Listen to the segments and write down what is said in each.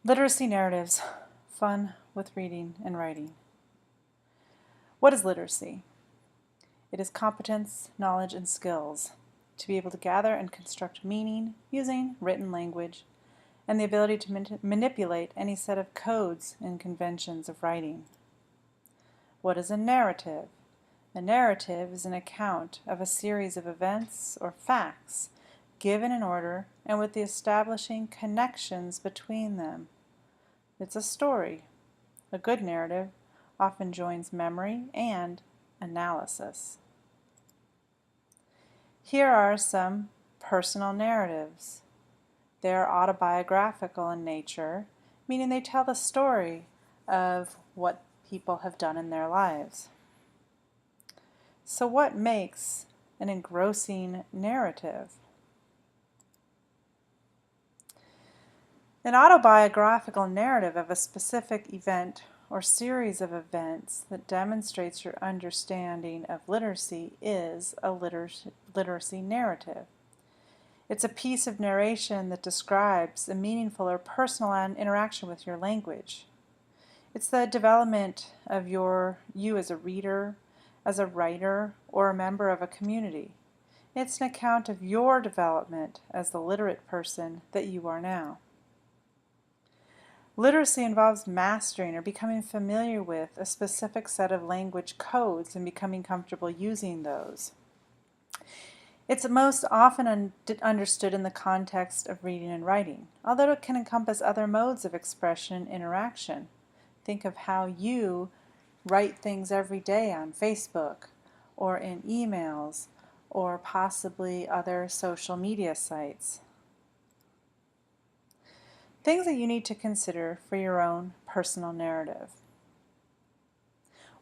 Literacy narratives, fun with reading and writing. What is literacy? It is competence, knowledge, and skills to be able to gather and construct meaning using written language and the ability to manipulate any set of codes and conventions of writing. What is a narrative? A narrative is an account of a series of events or facts given in order and with the establishing connections between them. It's a story. A good narrative often joins memory and analysis. Here are some personal narratives. They are autobiographical in nature, meaning they tell the story of what people have done in their lives. So what makes an engrossing narrative? An autobiographical narrative of a specific event or series of events that demonstrates your understanding of literacy is a literacy narrative. It's a piece of narration that describes a meaningful or personal interaction with your language. It's the development of you as a reader, as a writer, or a member of a community. It's an account of your development as the literate person that you are now. Literacy involves mastering or becoming familiar with a specific set of language codes and becoming comfortable using those. It's most often understood in the context of reading and writing, although it can encompass other modes of expression and interaction. Think of how you write things every day on Facebook or in emails or possibly other social media sites. Things that you need to consider for your own personal narrative.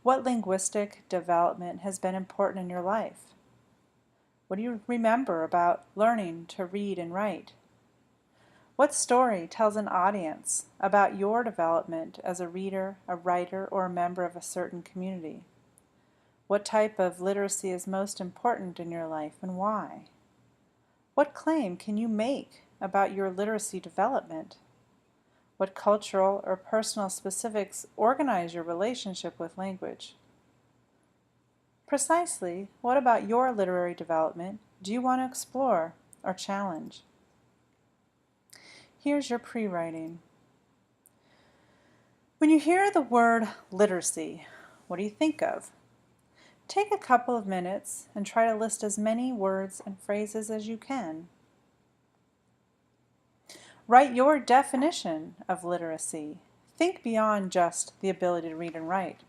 What linguistic development has been important in your life? What do you remember about learning to read and write? What story tells an audience about your development as a reader, a writer, or a member of a certain community? What type of literacy is most important in your life and why? What claim can you make about your literacy development? What cultural or personal specifics organize your relationship with language? Precisely, what about your literary development do you want to explore or challenge? Here's your pre-writing. When you hear the word literacy, what do you think of? Take a couple of minutes and try to list as many words and phrases as you can. Write your definition of literacy. Think beyond just the ability to read and write.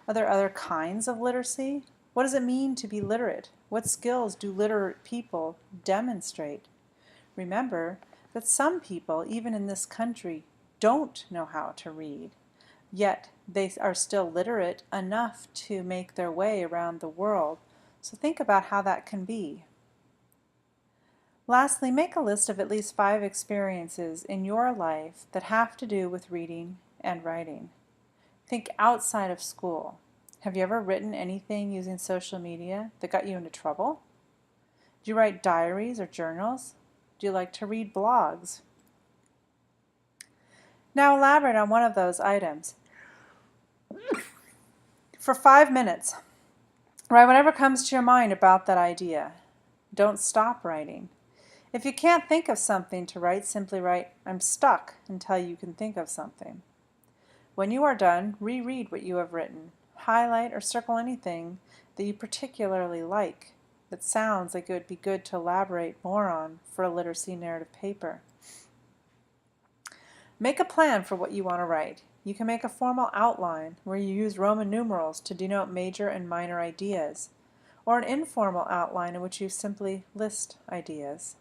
Are there other kinds of literacy? What does it mean to be literate? What skills do literate people demonstrate? Remember that some people, even in this country, don't know how to read, yet they are still literate enough to make their way around the world. So think about how that can be. Lastly, make a list of at least 5 experiences in your life that have to do with reading and writing. Think outside of school. Have you ever written anything using social media that got you into trouble? Do you write diaries or journals? Do you like to read blogs? Now elaborate on one of those items. For 5 minutes, write whatever comes to your mind about that idea. Don't stop writing. If you can't think of something to write, simply write, "I'm stuck," until you can think of something. When you are done, reread what you have written. Highlight or circle anything that you particularly like that sounds like it would be good to elaborate more on for a literacy narrative paper. Make a plan for what you want to write. You can make a formal outline where you use Roman numerals to denote major and minor ideas, or an informal outline in which you simply list ideas.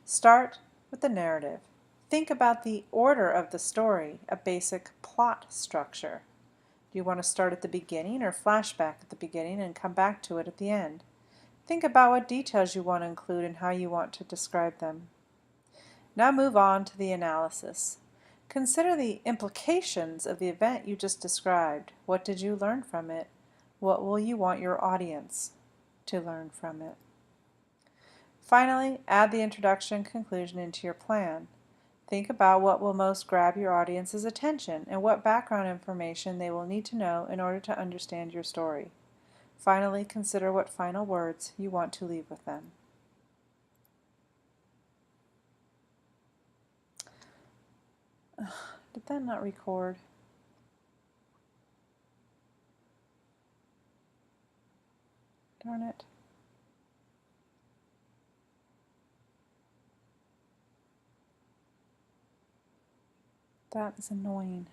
Start with the narrative. Think about the order of the story, a basic plot structure. Do you want to start at the beginning or flashback at the beginning and come back to it at the end? Think about what details you want to include and how you want to describe them. Now move on to the analysis. Consider the implications of the event you just described. What did you learn from it? What will you want your audience to learn from it? Finally, add the introduction and conclusion into your plan. Think about what will most grab your audience's attention and what background information they will need to know in order to understand your story. Finally, consider what final words you want to leave with them. Did that not record? Darn it. That is annoying.